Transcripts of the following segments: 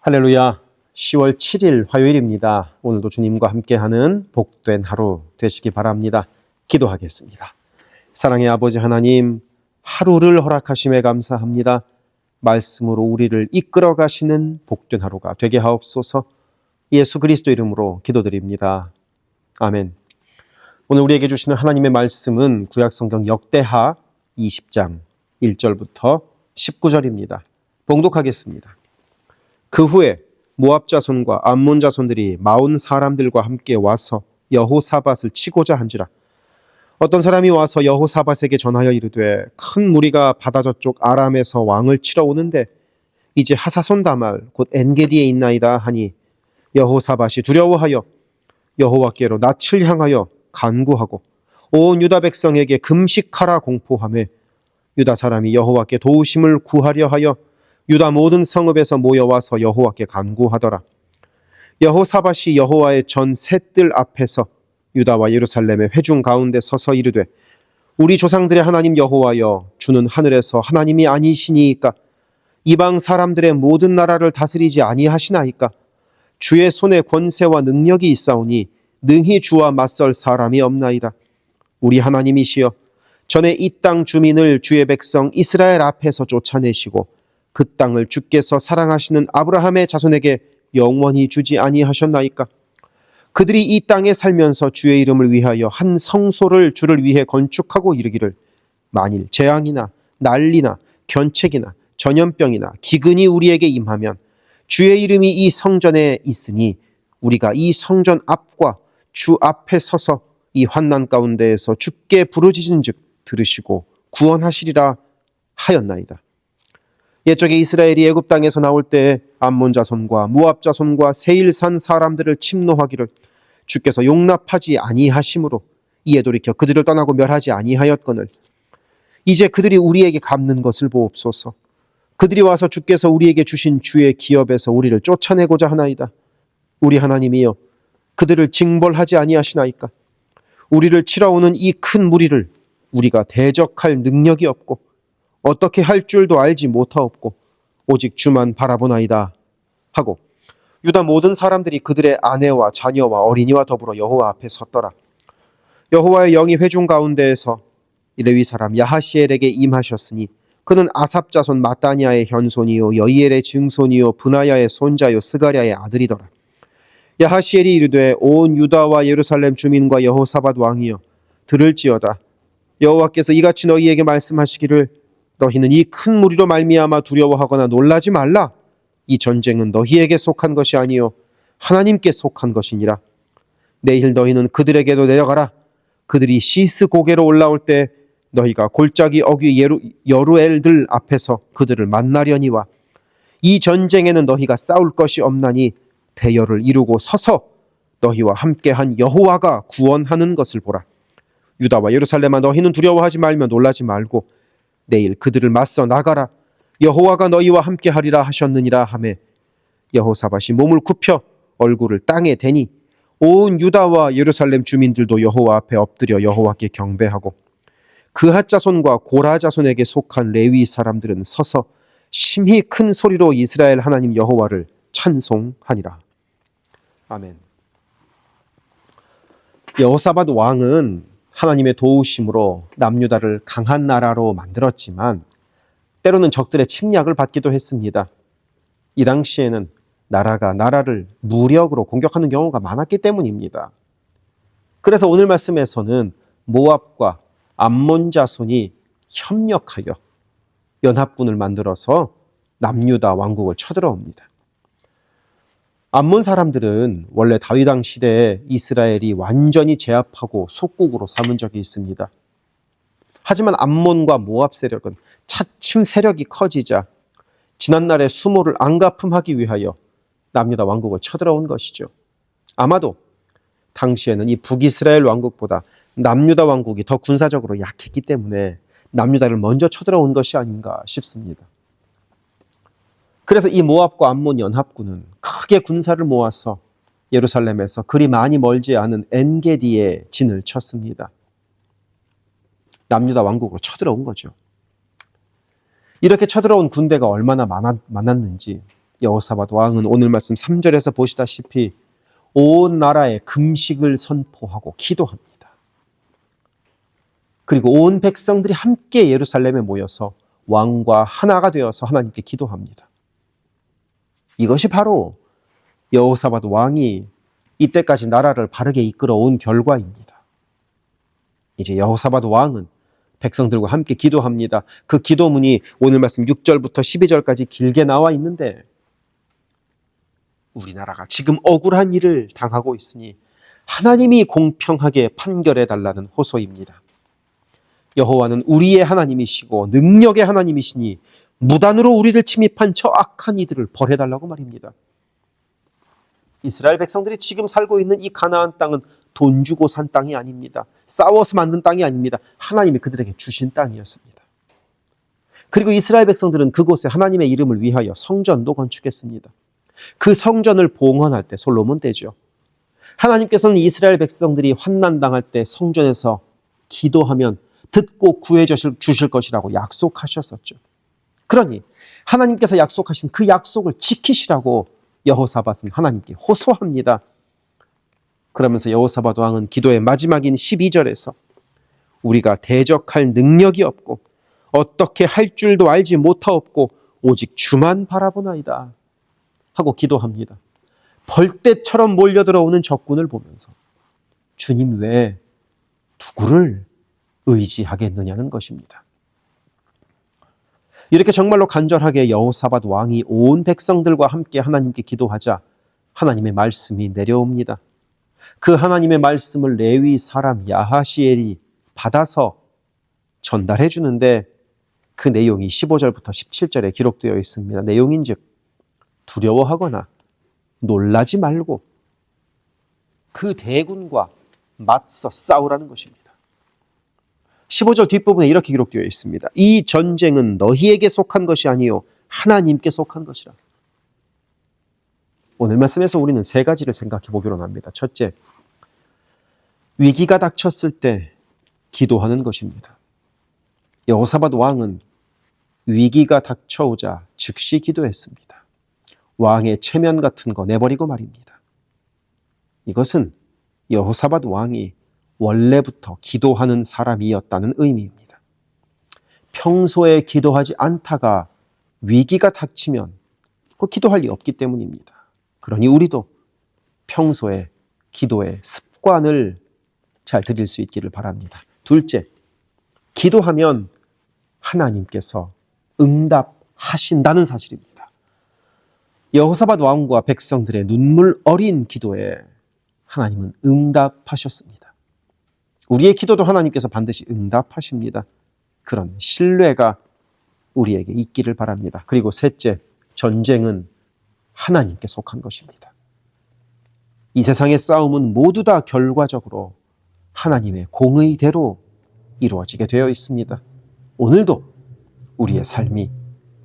할렐루야. 10월 7일 화요일입니다. 오늘도 주님과 함께하는 복된 하루 되시기 바랍니다. 기도하겠습니다. 사랑의 아버지 하나님, 하루를 허락하심에 감사합니다. 말씀으로 우리를 이끌어 가시는 복된 하루가 되게 하옵소서. 예수 그리스도 이름으로 기도드립니다. 아멘. 오늘 우리에게 주시는 하나님의 말씀은 구약성경 역대하 20장 1절부터 19절입니다. 봉독하겠습니다. 그 후에 모압 자손과 암몬 자손들이 40 사람들과 함께 와서 여호사밧을 치고자 한지라. 어떤 사람이 와서 여호사밧에게 전하여 이르되, 큰 무리가 바다 저쪽 아람에서 왕을 치러 오는데 이제 하사손 다말 곧 엔게디에 있나이다 하니, 여호사밧이 두려워하여 여호와께로 낯을 향하여 간구하고 온 유다 백성에게 금식하라 공포하며, 유다 사람이 여호와께 도우심을 구하려 하여 유다 모든 성읍에서 모여와서 여호와께 간구하더라. 여호사밧이 여호와의 전 셋들 앞에서 유다와 예루살렘의 회중 가운데 서서 이르되, 우리 조상들의 하나님 여호와여, 주는 하늘에서 하나님이 아니시니이까? 이방 사람들의 모든 나라를 다스리지 아니하시나이까? 주의 손에 권세와 능력이 있사오니 능히 주와 맞설 사람이 없나이다. 우리 하나님이시여, 전에 이 땅 주민을 주의 백성 이스라엘 앞에서 쫓아내시고 그 땅을 주께서 사랑하시는 아브라함의 자손에게 영원히 주지 아니하셨나이까? 그들이 이 땅에 살면서 주의 이름을 위하여 한 성소를 주를 위해 건축하고 이르기를, 만일 재앙이나 난리나 견책이나 전염병이나 기근이 우리에게 임하면 주의 이름이 이 성전에 있으니 우리가 이 성전 앞과 주 앞에 서서 이 환난 가운데에서 주께 부르짖은즉 들으시고 구원하시리라 하였나이다. 옛적에 이스라엘이 애굽 땅에서 나올 때 암몬 자손과 모압 자손과 세일산 사람들을 침노하기를 주께서 용납하지 아니하심으로 이에 돌이켜 그들을 떠나고 멸하지 아니하였거늘, 이제 그들이 우리에게 갚는 것을 보옵소서. 그들이 와서 주께서 우리에게 주신 주의 기업에서 우리를 쫓아내고자 하나이다. 우리 하나님이여, 그들을 징벌하지 아니하시나이까? 우리를 치러 오는 이 큰 무리를 우리가 대적할 능력이 없고 어떻게 할 줄도 알지 못하옵고 오직 주만 바라보나이다 하고, 유다 모든 사람들이 그들의 아내와 자녀와 어린이와 더불어 여호와 앞에 섰더라. 여호와의 영이 회중 가운데에서 레위 사람 야하시엘에게 임하셨으니 그는 아삽 자손 마따니아의 현손이요 여이엘의 증손이요 브나야의 손자요 스가랴의 아들이더라. 야하시엘이 이르되, 온 유다와 예루살렘 주민과 여호사밧 왕이여, 들을지어다. 여호와께서 이같이 너희에게 말씀하시기를, 너희는 이 큰 무리로 말미암아 두려워하거나 놀라지 말라. 이 전쟁은 너희에게 속한 것이 아니요 하나님께 속한 것이니라. 내일 너희는 그들에게도 내려가라. 그들이 시스 고개로 올라올 때 너희가 골짜기 어귀 여루엘들 앞에서 그들을 만나려니와, 이 전쟁에는 너희가 싸울 것이 없나니 대열을 이루고 서서 너희와 함께한 여호와가 구원하는 것을 보라. 유다와 예루살렘아, 너희는 두려워하지 말며 놀라지 말고 내일 그들을 맞서 나가라. 여호와가 너희와 함께하리라 하셨느니라 하매, 여호사밧이 몸을 굽혀 얼굴을 땅에 대니 온 유다와 예루살렘 주민들도 여호와 앞에 엎드려 여호와께 경배하고, 그핫 자손과 고라 자손에게 속한 레위 사람들은 서서 심히 큰 소리로 이스라엘 하나님 여호와를 찬송하니라. 아멘. 여호사밧 왕은 하나님의 도우심으로 남유다를 강한 나라로 만들었지만 때로는 적들의 침략을 받기도 했습니다. 이 당시에는 나라가 나라를 무력으로 공격하는 경우가 많았기 때문입니다. 그래서 오늘 말씀에서는 모압과 암몬 자손이 협력하여 연합군을 만들어서 남유다 왕국을 쳐들어옵니다. 암몬 사람들은 원래 다윗 왕 시대에 이스라엘이 완전히 제압하고 속국으로 삼은 적이 있습니다. 하지만 암몬과 모압 세력은 차츰 세력이 커지자 지난날의 수모를 안갚음하기 위하여 남유다 왕국을 쳐들어온 것이죠. 아마도 당시에는 이 북이스라엘 왕국보다 남유다 왕국이 더 군사적으로 약했기 때문에 남유다를 먼저 쳐들어온 것이 아닌가 싶습니다. 그래서 이 모압과 암몬 연합군은 크게 군사를 모아서 예루살렘에서 그리 많이 멀지 않은 엔게디에 진을 쳤습니다. 남유다 왕국으로 쳐들어온 거죠. 이렇게 쳐들어온 군대가 얼마나 많았는지 여호사밧 왕은 오늘 말씀 3절에서 보시다시피 온 나라에 금식을 선포하고 기도합니다. 그리고 온 백성들이 함께 예루살렘에 모여서 왕과 하나가 되어서 하나님께 기도합니다. 이것이 바로 여호사밧 왕이 이때까지 나라를 바르게 이끌어온 결과입니다. 이제 여호사밧 왕은 백성들과 함께 기도합니다. 그 기도문이 오늘 말씀 6절부터 12절까지 길게 나와 있는데 우리나라가 지금 억울한 일을 당하고 있으니 하나님이 공평하게 판결해 달라는 호소입니다. 여호와는 우리의 하나님이시고 능력의 하나님이시니 무단으로 우리를 침입한 저 악한 이들을 벌해달라고 말입니다. 이스라엘 백성들이 지금 살고 있는 이 가나안 땅은 돈 주고 산 땅이 아닙니다. 싸워서 만든 땅이 아닙니다. 하나님이 그들에게 주신 땅이었습니다. 그리고 이스라엘 백성들은 그곳에 하나님의 이름을 위하여 성전도 건축했습니다. 그 성전을 봉헌할 때 솔로몬 때죠. 하나님께서는 이스라엘 백성들이 환난당할 때 성전에서 기도하면 듣고 구해 주실 것이라고 약속하셨었죠. 그러니 하나님께서 약속하신 그 약속을 지키시라고 여호사밧은 하나님께 호소합니다. 그러면서 여호사밧 왕은 기도의 마지막인 12절에서 우리가 대적할 능력이 없고 어떻게 할 줄도 알지 못하옵고 오직 주만 바라보나이다 하고 기도합니다. 벌떼처럼 몰려들어오는 적군을 보면서 주님 외에 누구를 의지하겠느냐는 것입니다. 이렇게 정말로 간절하게 여호사밧 왕이 온 백성들과 함께 하나님께 기도하자 하나님의 말씀이 내려옵니다. 그 하나님의 말씀을 레위 사람 야하시엘이 받아서 전달해 주는데 그 내용이 15절부터 17절에 기록되어 있습니다. 내용인즉 두려워하거나 놀라지 말고 그 대군과 맞서 싸우라는 것입니다. 15절 뒷부분에 이렇게 기록되어 있습니다. 이 전쟁은 너희에게 속한 것이 아니요 하나님께 속한 것이라. 오늘 말씀에서 우리는 세 가지를 생각해 보기로 합니다. 첫째, 위기가 닥쳤을 때 기도하는 것입니다. 여호사밧 왕은 위기가 닥쳐오자 즉시 기도했습니다. 왕의 체면 같은 거 내버리고 말입니다. 이것은 여호사밧 왕이 원래부터 기도하는 사람이었다는 의미입니다. 평소에 기도하지 않다가 위기가 닥치면 그 기도할 리 없기 때문입니다. 그러니 우리도 평소에 기도의 습관을 잘 들일 수 있기를 바랍니다. 둘째, 기도하면 하나님께서 응답하신다는 사실입니다. 여호사밧 왕과 백성들의 눈물 어린 기도에 하나님은 응답하셨습니다. 우리의 기도도 하나님께서 반드시 응답하십니다. 그런 신뢰가 우리에게 있기를 바랍니다. 그리고 셋째, 전쟁은 하나님께 속한 것입니다. 이 세상의 싸움은 모두 다 결과적으로 하나님의 공의대로 이루어지게 되어 있습니다. 오늘도 우리의 삶이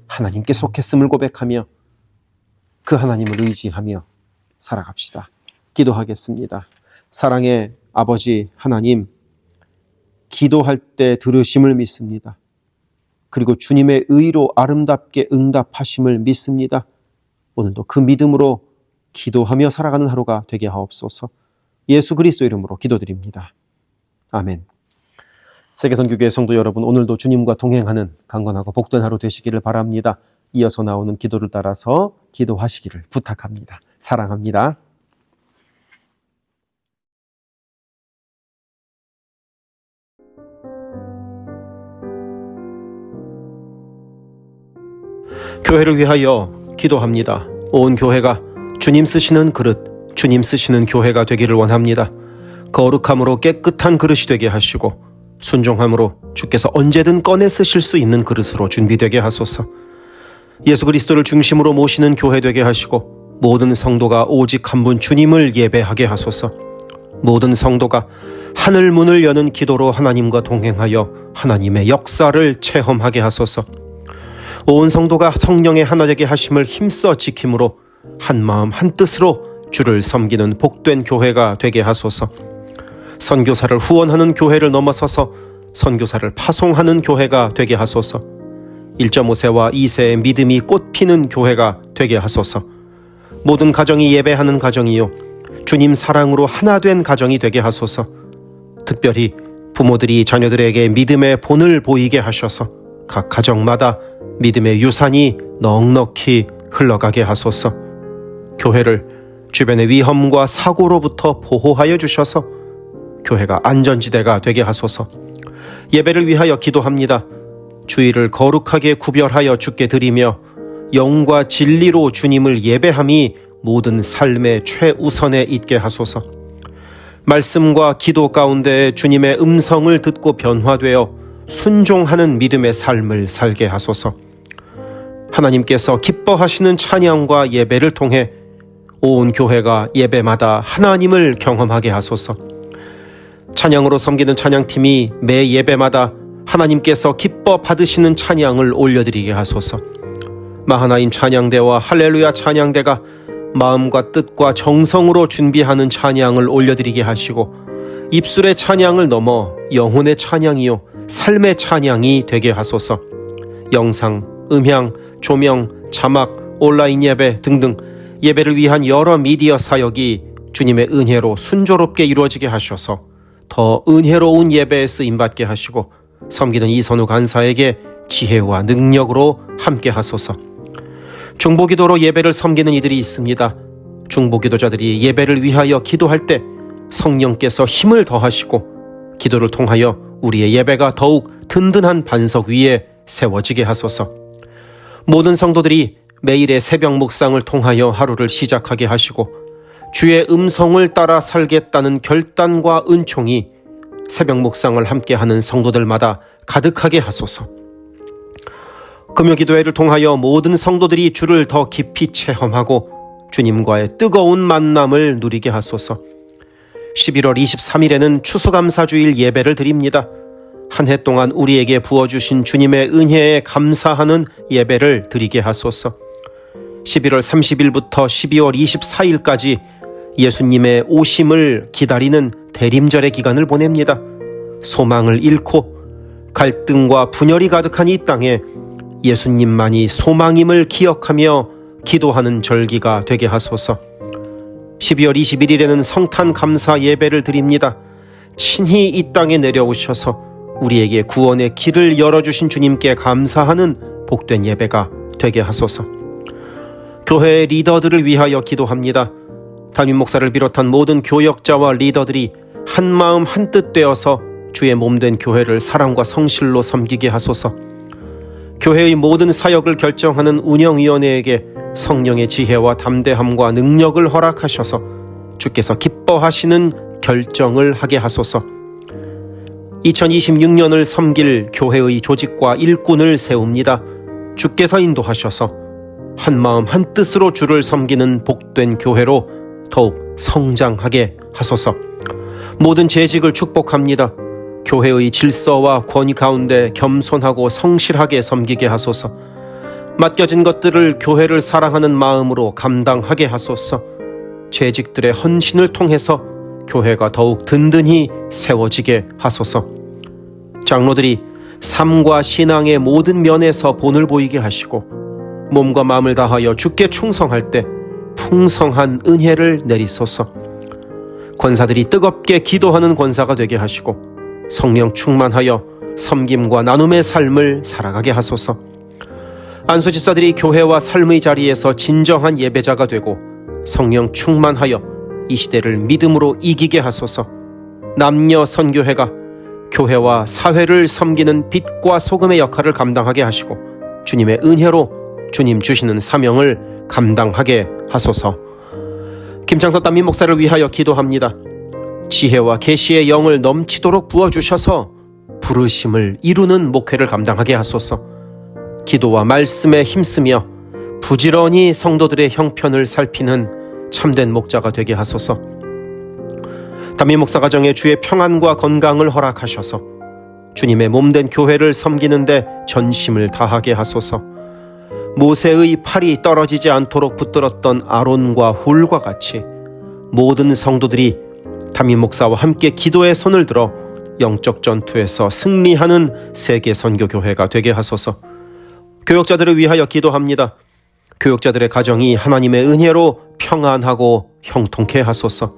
하나님께 속했음을 고백하며 그 하나님을 의지하며 살아갑시다. 기도하겠습니다. 사랑의 아버지 하나님, 기도할 때 들으심을 믿습니다. 그리고 주님의 의로 아름답게 응답하심을 믿습니다. 오늘도 그 믿음으로 기도하며 살아가는 하루가 되게 하옵소서. 예수 그리스도 이름으로 기도드립니다. 아멘. 세계선교교회 성도 여러분, 오늘도 주님과 동행하는 강건하고 복된 하루 되시기를 바랍니다. 이어서 나오는 기도를 따라서 기도하시기를 부탁합니다. 사랑합니다. 교회를 위하여 기도합니다. 온 교회가 주님 쓰시는 그릇, 주님 쓰시는 교회가 되기를 원합니다. 거룩함으로 깨끗한 그릇이 되게 하시고 순종함으로 주께서 언제든 꺼내 쓰실 수 있는 그릇으로 준비되게 하소서. 예수 그리스도를 중심으로 모시는 교회 되게 하시고 모든 성도가 오직 한 분 주님을 예배하게 하소서. 모든 성도가 하늘 문을 여는 기도로 하나님과 동행하여 하나님의 역사를 체험하게 하소서. 온 성도가 성령의 하나 되게 하심을 힘써 지킴으로 한 마음 한 뜻으로 주를 섬기는 복된 교회가 되게 하소서. 선교사를 후원하는 교회를 넘어서서 선교사를 파송하는 교회가 되게 하소서. 1.5세와 2세의 믿음이 꽃피는 교회가 되게 하소서. 모든 가정이 예배하는 가정이요 주님 사랑으로 하나 된 가정이 되게 하소서. 특별히 부모들이 자녀들에게 믿음의 본을 보이게 하셔서 각 가정마다 믿음의 유산이 넉넉히 흘러가게 하소서. 교회를 주변의 위험과 사고로부터 보호하여 주셔서 교회가 안전지대가 되게 하소서. 예배를 위하여 기도합니다. 주일을 거룩하게 구별하여 주께 드리며 영과 진리로 주님을 예배함이 모든 삶의 최우선에 있게 하소서. 말씀과 기도 가운데 주님의 음성을 듣고 변화되어 순종하는 믿음의 삶을 살게 하소서. 하나님께서 기뻐하시는 찬양과 예배를 통해 온 교회가 예배마다 하나님을 경험하게 하소서. 찬양으로 섬기는 찬양팀이 매 예배마다 하나님께서 기뻐 받으시는 찬양을 올려드리게 하소서. 마하나임 찬양대와 할렐루야 찬양대가 마음과 뜻과 정성으로 준비하는 찬양을 올려드리게 하시고 입술의 찬양을 넘어 영혼의 찬양이요 삶의 찬양이 되게 하소서. 영상, 음향, 조명, 자막, 온라인 예배 등등 예배를 위한 여러 미디어 사역이 주님의 은혜로 순조롭게 이루어지게 하셔서 더 은혜로운 예배에 쓰임받게 하시고 섬기는 이선우 간사에게 지혜와 능력으로 함께 하소서. 중보기도로 예배를 섬기는 이들이 있습니다. 중보기도자들이 예배를 위하여 기도할 때 성령께서 힘을 더하시고 기도를 통하여 우리의 예배가 더욱 든든한 반석 위에 세워지게 하소서. 모든 성도들이 매일의 새벽 묵상을 통하여 하루를 시작하게 하시고 주의 음성을 따라 살겠다는 결단과 은총이 새벽 묵상을 함께하는 성도들마다 가득하게 하소서. 금요기도회를 통하여 모든 성도들이 주를 더 깊이 체험하고 주님과의 뜨거운 만남을 누리게 하소서. 11월 23일에는 추수감사주일 예배를 드립니다. 한 해 동안 우리에게 부어주신 주님의 은혜에 감사하는 예배를 드리게 하소서. 11월 30일부터 12월 24일까지 예수님의 오심을 기다리는 대림절의 기간을 보냅니다. 소망을 잃고 갈등과 분열이 가득한 이 땅에 예수님만이 소망임을 기억하며 기도하는 절기가 되게 하소서. 12월 21일에는 성탄 감사 예배를 드립니다. 친히 이 땅에 내려오셔서 우리에게 구원의 길을 열어주신 주님께 감사하는 복된 예배가 되게 하소서. 교회의 리더들을 위하여 기도합니다. 담임 목사를 비롯한 모든 교역자와 리더들이 한마음 한뜻 되어서 주의 몸된 교회를 사랑과 성실로 섬기게 하소서. 교회의 모든 사역을 결정하는 운영위원회에게 성령의 지혜와 담대함과 능력을 허락하셔서 주께서 기뻐하시는 결정을 하게 하소서. 2026년을 섬길 교회의 조직과 일꾼을 세웁니다. 주께서 인도하셔서 한마음 한뜻으로 주를 섬기는 복된 교회로 더욱 성장하게 하소서. 모든 재직을 축복합니다. 교회의 질서와 권위 가운데 겸손하고 성실하게 섬기게 하소서. 맡겨진 것들을 교회를 사랑하는 마음으로 감당하게 하소서. 재직들의 헌신을 통해서 교회가 더욱 든든히 세워지게 하소서. 장로들이 삶과 신앙의 모든 면에서 본을 보이게 하시고 몸과 마음을 다하여 주께 충성할 때 풍성한 은혜를 내리소서. 권사들이 뜨겁게 기도하는 권사가 되게 하시고 성령 충만하여 섬김과 나눔의 삶을 살아가게 하소서. 안수 집사들이 교회와 삶의 자리에서 진정한 예배자가 되고 성령 충만하여 이 시대를 믿음으로 이기게 하소서. 남녀 선교회가 교회와 사회를 섬기는 빛과 소금의 역할을 감당하게 하시고 주님의 은혜로 주님 주시는 사명을 감당하게 하소서. 김창섭 담임 목사를 위하여 기도합니다. 지혜와 계시의 영을 넘치도록 부어주셔서 부르심을 이루는 목회를 감당하게 하소서. 기도와 말씀에 힘쓰며 부지런히 성도들의 형편을 살피는 참된 목자가 되게 하소서. 담임 목사 가정에 주의 평안과 건강을 허락하셔서 주님의 몸된 교회를 섬기는데 전심을 다하게 하소서. 모세의 팔이 떨어지지 않도록 붙들었던 아론과 훌과 같이 모든 성도들이 담임 목사와 함께 기도의 손을 들어 영적 전투에서 승리하는 세계 선교교회가 되게 하소서. 교역자들을 위하여 기도합니다. 교역자들의 가정이 하나님의 은혜로 평안하고 형통케 하소서.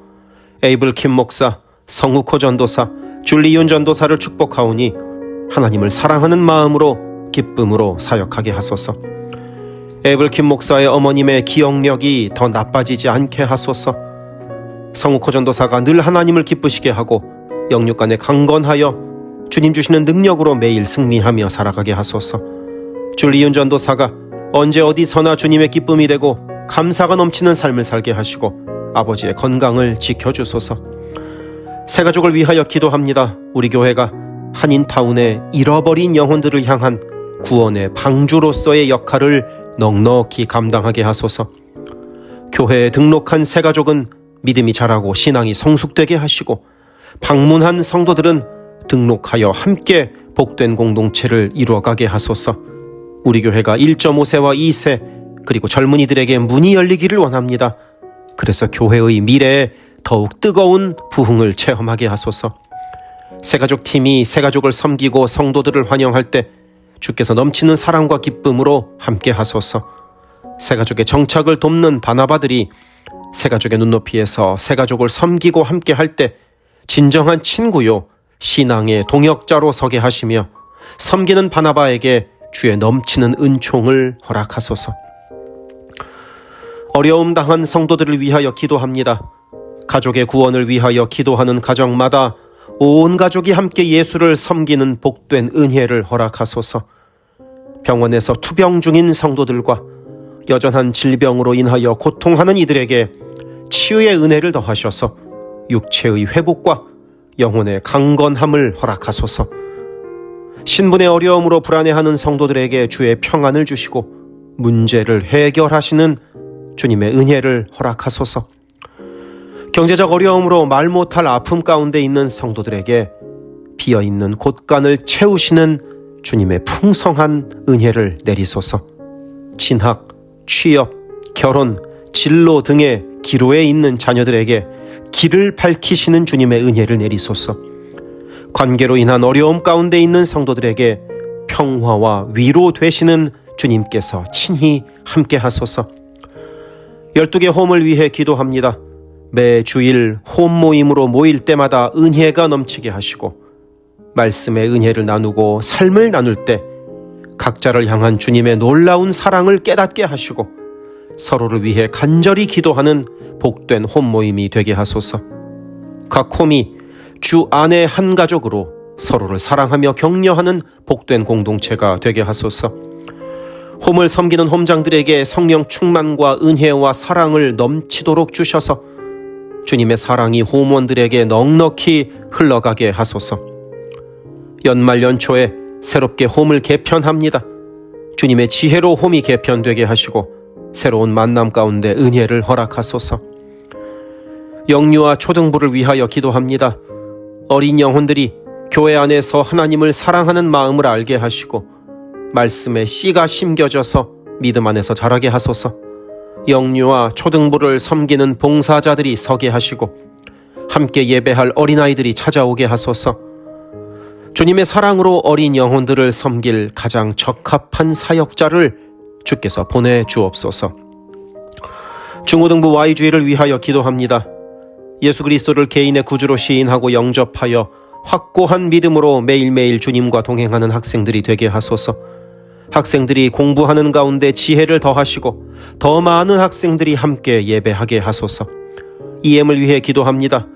에이블 킴 목사, 성욱호 전도사, 줄리윤 전도사를 축복하오니 하나님을 사랑하는 마음으로 기쁨으로 사역하게 하소서. 에이블 킴 목사의 어머님의 기억력이 더 나빠지지 않게 하소서. 성욱호 전도사가 늘 하나님을 기쁘시게 하고 영육간에 강건하여 주님 주시는 능력으로 매일 승리하며 살아가게 하소서. 줄리윤 전도사가 언제 어디서나 주님의 기쁨이 되고 감사가 넘치는 삶을 살게 하시고 아버지의 건강을 지켜주소서. 새가족을 위하여 기도합니다. 우리 교회가 한인타운의 잃어버린 영혼들을 향한 구원의 방주로서의 역할을 넉넉히 감당하게 하소서. 교회에 등록한 새가족은 믿음이 자라고 신앙이 성숙되게 하시고 방문한 성도들은 등록하여 함께 복된 공동체를 이루어가게 하소서. 우리 교회가 1.5세와 2세 그리고 젊은이들에게 문이 열리기를 원합니다. 그래서 교회의 미래에 더욱 뜨거운 부흥을 체험하게 하소서. 새가족 팀이 새가족을 섬기고 성도들을 환영할 때 주께서 넘치는 사랑과 기쁨으로 함께 하소서. 새가족의 정착을 돕는 바나바들이 새가족의 눈높이에서 새가족을 섬기고 함께 할 때 진정한 친구요 신앙의 동역자로 서게 하시며 섬기는 바나바에게 주의 넘치는 은총을 허락하소서. 어려움 당한 성도들을 위하여 기도합니다. 가족의 구원을 위하여 기도하는 가정마다 온 가족이 함께 예수를 섬기는 복된 은혜를 허락하소서. 병원에서 투병 중인 성도들과 여전한 질병으로 인하여 고통하는 이들에게 치유의 은혜를 더하셔서 육체의 회복과 영혼의 강건함을 허락하소서. 신분의 어려움으로 불안해하는 성도들에게 주의 평안을 주시고 문제를 해결하시는 주님의 은혜를 허락하소서. 경제적 어려움으로 말 못할 아픔 가운데 있는 성도들에게 비어있는 곳간을 채우시는 주님의 풍성한 은혜를 내리소서. 진학, 취업, 결혼, 진로 등의 기로에 있는 자녀들에게 길을 밝히시는 주님의 은혜를 내리소서. 관계로 인한 어려움 가운데 있는 성도들에게 평화와 위로 되시는 주님께서 친히 함께 하소서. 12개 홈을 위해 기도합니다. 매 주일 홈 모임으로 모일 때마다 은혜가 넘치게 하시고 말씀의 은혜를 나누고 삶을 나눌 때 각자를 향한 주님의 놀라운 사랑을 깨닫게 하시고 서로를 위해 간절히 기도하는 복된 홈 모임이 되게 하소서. 각 홈이 주 안에 한 가족으로 서로를 사랑하며 격려하는 복된 공동체가 되게 하소서. 홈을 섬기는 홈장들에게 성령 충만과 은혜와 사랑을 넘치도록 주셔서 주님의 사랑이 홈원들에게 넉넉히 흘러가게 하소서. 연말 연초에 새롭게 홈을 개편합니다. 주님의 지혜로 홈이 개편되게 하시고 새로운 만남 가운데 은혜를 허락하소서. 영유아 초등부를 위하여 기도합니다. 어린 영혼들이 교회 안에서 하나님을 사랑하는 마음을 알게 하시고 말씀에 씨가 심겨져서 믿음 안에서 자라게 하소서. 영유아 초등부를 섬기는 봉사자들이 서게 하시고 함께 예배할 어린아이들이 찾아오게 하소서. 주님의 사랑으로 어린 영혼들을 섬길 가장 적합한 사역자를 주께서 보내주옵소서. 중고등부 Y주일을 위하여 기도합니다. 예수 그리스도를 개인의 구주로 시인하고 영접하여 확고한 믿음으로 매일매일 주님과 동행하는 학생들이 되게 하소서. 학생들이 공부하는 가운데 지혜를 더하시고 더 많은 학생들이 함께 예배하게 하소서. EM을 위해 기도합니다.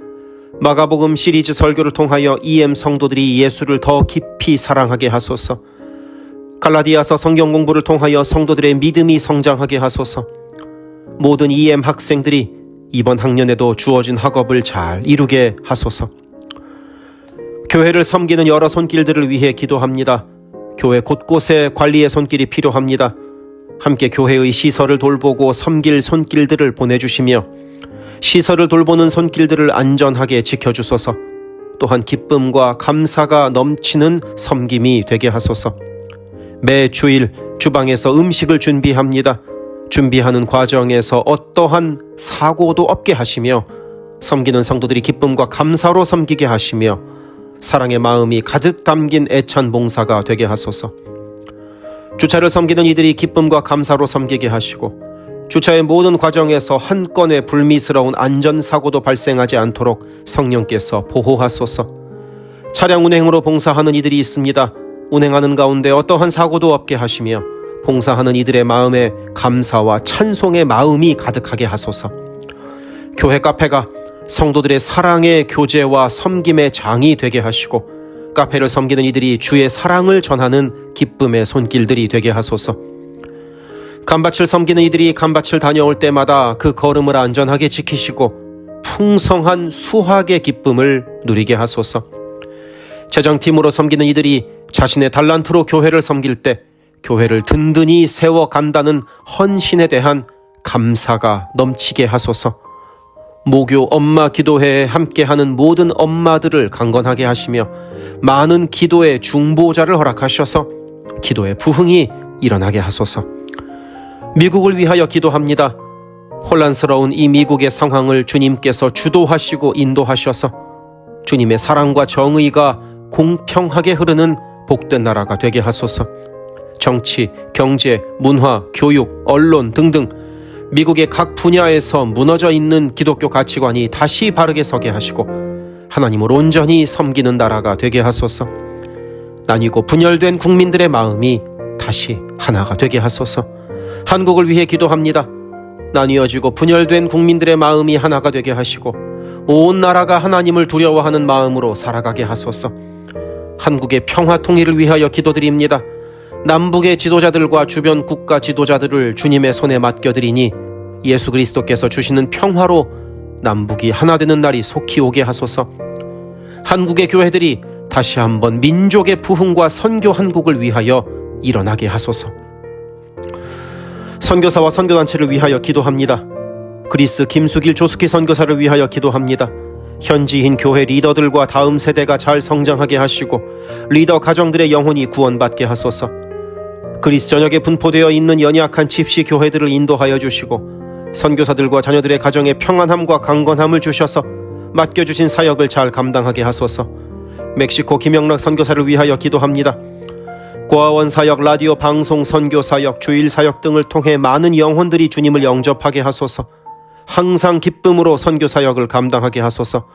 마가복음 시리즈 설교를 통하여 EM 성도들이 예수를 더 깊이 사랑하게 하소서. 갈라디아서 성경 공부를 통하여 성도들의 믿음이 성장하게 하소서. 모든 EM 학생들이 이번 학년에도 주어진 학업을 잘 이루게 하소서. 교회를 섬기는 여러 손길들을 위해 기도합니다. 교회 곳곳에 관리의 손길이 필요합니다. 함께 교회의 시설을 돌보고 섬길 손길들을 보내주시며 시설을 돌보는 손길들을 안전하게 지켜주소서. 또한 기쁨과 감사가 넘치는 섬김이 되게 하소서. 매 주일 주방에서 음식을 준비합니다. 준비하는 과정에서 어떠한 사고도 없게 하시며 섬기는 성도들이 기쁨과 감사로 섬기게 하시며 사랑의 마음이 가득 담긴 애찬 봉사가 되게 하소서. 주차를 섬기는 이들이 기쁨과 감사로 섬기게 하시고 주차의 모든 과정에서 한 건의 불미스러운 안전사고도 발생하지 않도록 성령께서 보호하소서. 차량 운행으로 봉사하는 이들이 있습니다. 운행하는 가운데 어떠한 사고도 없게 하시며 봉사하는 이들의 마음에 감사와 찬송의 마음이 가득하게 하소서. 교회 카페가 성도들의 사랑의 교제와 섬김의 장이 되게 하시고 카페를 섬기는 이들이 주의 사랑을 전하는 기쁨의 손길들이 되게 하소서. 감밭을 섬기는 이들이 감밭을 다녀올 때마다 그 걸음을 안전하게 지키시고 풍성한 수확의 기쁨을 누리게 하소서. 재정팀으로 섬기는 이들이 자신의 달란트로 교회를 섬길 때 교회를 든든히 세워간다는 헌신에 대한 감사가 넘치게 하소서. 모교 엄마 기도회에 함께하는 모든 엄마들을 강건하게 하시며 많은 기도의 중보자를 허락하셔서 기도의 부흥이 일어나게 하소서. 미국을 위하여 기도합니다. 혼란스러운 이 미국의 상황을 주님께서 주도하시고 인도하셔서 주님의 사랑과 정의가 공평하게 흐르는 복된 나라가 되게 하소서. 정치, 경제, 문화, 교육, 언론 등등 미국의 각 분야에서 무너져 있는 기독교 가치관이 다시 바르게 서게 하시고 하나님을 온전히 섬기는 나라가 되게 하소서. 나뉘고 분열된 국민들의 마음이 다시 하나가 되게 하소서. 한국을 위해 기도합니다. 나뉘어지고 분열된 국민들의 마음이 하나가 되게 하시고 온 나라가 하나님을 두려워하는 마음으로 살아가게 하소서. 한국의 평화 통일을 위하여 기도드립니다. 남북의 지도자들과 주변 국가 지도자들을 주님의 손에 맡겨드리니 예수 그리스도께서 주시는 평화로 남북이 하나 되는 날이 속히 오게 하소서. 한국의 교회들이 다시 한번 민족의 부흥과 선교 한국을 위하여 일어나게 하소서. 선교사와 선교단체를 위하여 기도합니다. 그리스 김수길 조숙희 선교사를 위하여 기도합니다. 현지인 교회 리더들과 다음 세대가 잘 성장하게 하시고 리더 가정들의 영혼이 구원받게 하소서. 그리스 전역에 분포되어 있는 연약한 집시 교회들을 인도하여 주시고 선교사들과 자녀들의 가정에 평안함과 강건함을 주셔서 맡겨주신 사역을 잘 감당하게 하소서. 멕시코 김영락 선교사를 위하여 기도합니다. 고아원 사역, 라디오 방송, 선교 사역, 주일 사역 등을 통해 많은 영혼들이 주님을 영접하게 하소서. 항상 기쁨으로 선교 사역을 감당하게 하소서.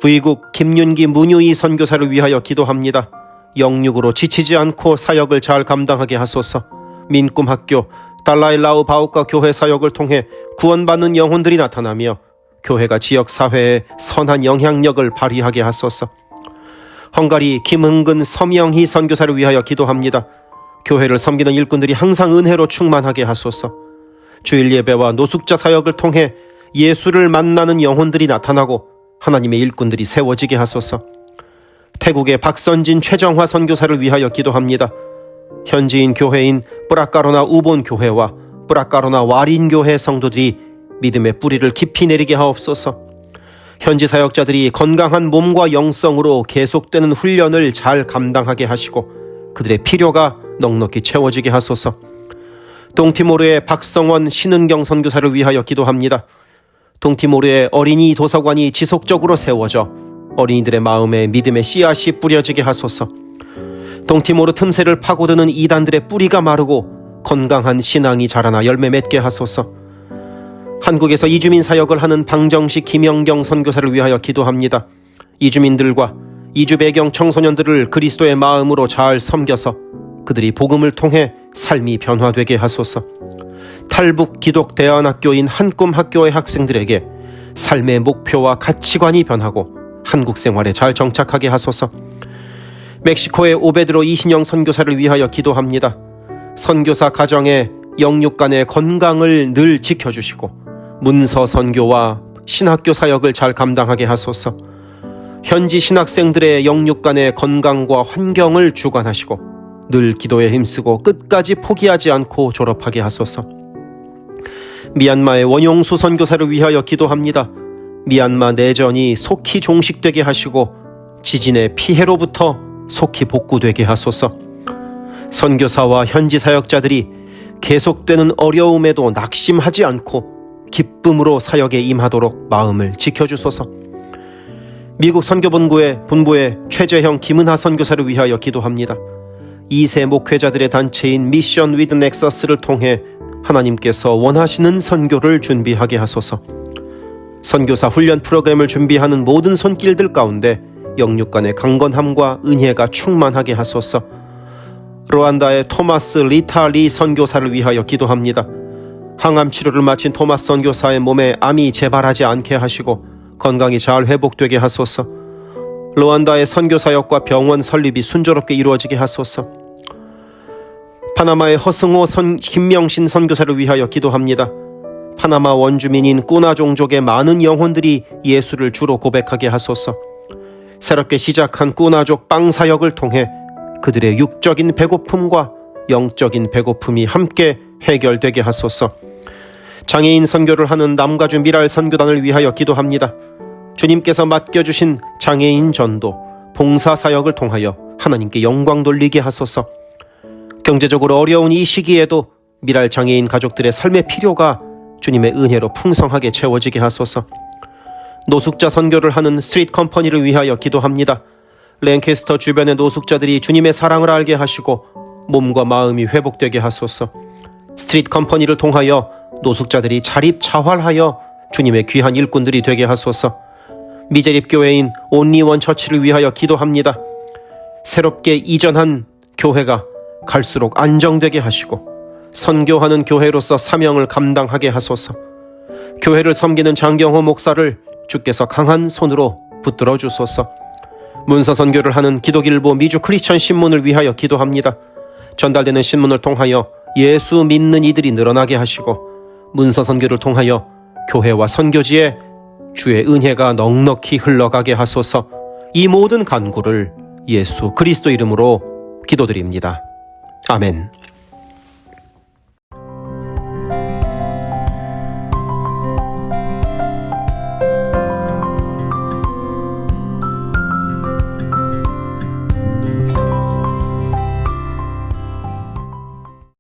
부이국 김윤기 문유희 선교사를 위하여 기도합니다. 영육으로 지치지 않고 사역을 잘 감당하게 하소서. 민꿈학교, 달라일라우 바우카 교회 사역을 통해 구원받는 영혼들이 나타나며 교회가 지역사회에 선한 영향력을 발휘하게 하소서. 헝가리 김흥근 서명희 선교사를 위하여 기도합니다. 교회를 섬기는 일꾼들이 항상 은혜로 충만하게 하소서. 주일 예배와 노숙자 사역을 통해 예수를 만나는 영혼들이 나타나고 하나님의 일꾼들이 세워지게 하소서. 태국의 박선진 최정화 선교사를 위하여 기도합니다. 현지인 교회인 뿌라카로나 우본 교회와 뿌라카로나 와린 교회 성도들이 믿음의 뿌리를 깊이 내리게 하옵소서. 현지 사역자들이 건강한 몸과 영성으로 계속되는 훈련을 잘 감당하게 하시고 그들의 필요가 넉넉히 채워지게 하소서. 동티모르의 박성원 신은경 선교사를 위하여 기도합니다. 동티모르의 어린이 도서관이 지속적으로 세워져 어린이들의 마음에 믿음의 씨앗이 뿌려지게 하소서. 동티모르 틈새를 파고드는 이단들의 뿌리가 마르고 건강한 신앙이 자라나 열매 맺게 하소서. 한국에서 이주민 사역을 하는 방정식 김영경 선교사를 위하여 기도합니다. 이주민들과 이주 배경 청소년들을 그리스도의 마음으로 잘 섬겨서 그들이 복음을 통해 삶이 변화되게 하소서. 탈북 기독 대안학교인 한꿈학교의 학생들에게 삶의 목표와 가치관이 변하고 한국 생활에 잘 정착하게 하소서. 멕시코의 오베드로 이신영 선교사를 위하여 기도합니다. 선교사 가정의 영육 간의 건강을 늘 지켜주시고 문서 선교와 신학교 사역을 잘 감당하게 하소서. 현지 신학생들의 영육 간의 건강과 환경을 주관하시고 늘 기도에 힘쓰고 끝까지 포기하지 않고 졸업하게 하소서. 미얀마의 원용수 선교사를 위하여 기도합니다. 미얀마 내전이 속히 종식되게 하시고 지진의 피해로부터 속히 복구되게 하소서. 선교사와 현지 사역자들이 계속되는 어려움에도 낙심하지 않고 기쁨으로 사역에 임하도록 마음을 지켜주소서. 미국 선교본부의 최재형 김은하 선교사를 위하여 기도합니다. 2세 목회자들의 단체인 미션 위드 넥서스를 통해 하나님께서 원하시는 선교를 준비하게 하소서. 선교사 훈련 프로그램을 준비하는 모든 손길들 가운데 영육 간의 강건함과 은혜가 충만하게 하소서. 루안다의 토마스 리타 리 선교사를 위하여 기도합니다. 항암 치료를 마친 토마스 선교사의 몸에 암이 재발하지 않게 하시고 건강이 잘 회복되게 하소서. 루안다의 선교사역과 병원 설립이 순조롭게 이루어지게 하소서. 파나마의 허승호 김명신 선교사를 위하여 기도합니다. 파나마 원주민인 꾸나 종족의 많은 영혼들이 예수를 주로 고백하게 하소서. 새롭게 시작한 꾸나족 빵사역을 통해 그들의 육적인 배고픔과 영적인 배고픔이 함께 해결되게 하소서. 장애인 선교를 하는 남가주 미랄 선교단을 위하여 기도합니다. 주님께서 맡겨주신 장애인 전도, 봉사사역을 통하여 하나님께 영광 돌리게 하소서. 경제적으로 어려운 이 시기에도 미랄 장애인 가족들의 삶의 필요가 주님의 은혜로 풍성하게 채워지게 하소서. 노숙자 선교를 하는 스트리트 컴퍼니를 위하여 기도합니다. 랭캐스터 주변의 노숙자들이 주님의 사랑을 알게 하시고 몸과 마음이 회복되게 하소서. 스트리트 컴퍼니를 통하여 노숙자들이 자립자활하여 주님의 귀한 일꾼들이 되게 하소서. 미제립교회인 온리원 처치를 위하여 기도합니다. 새롭게 이전한 교회가 갈수록 안정되게 하시고 선교하는 교회로서 사명을 감당하게 하소서. 교회를 섬기는 장경호 목사를 주께서 강한 손으로 붙들어 주소서. 문서 선교를 하는 기독일보 미주 크리스천 신문을 위하여 기도합니다. 전달되는 신문을 통하여 예수 믿는 이들이 늘어나게 하시고 문서 선교를 통하여 교회와 선교지에 주의 은혜가 넉넉히 흘러가게 하소서. 이 모든 간구를 예수 그리스도 이름으로 기도드립니다. 아멘.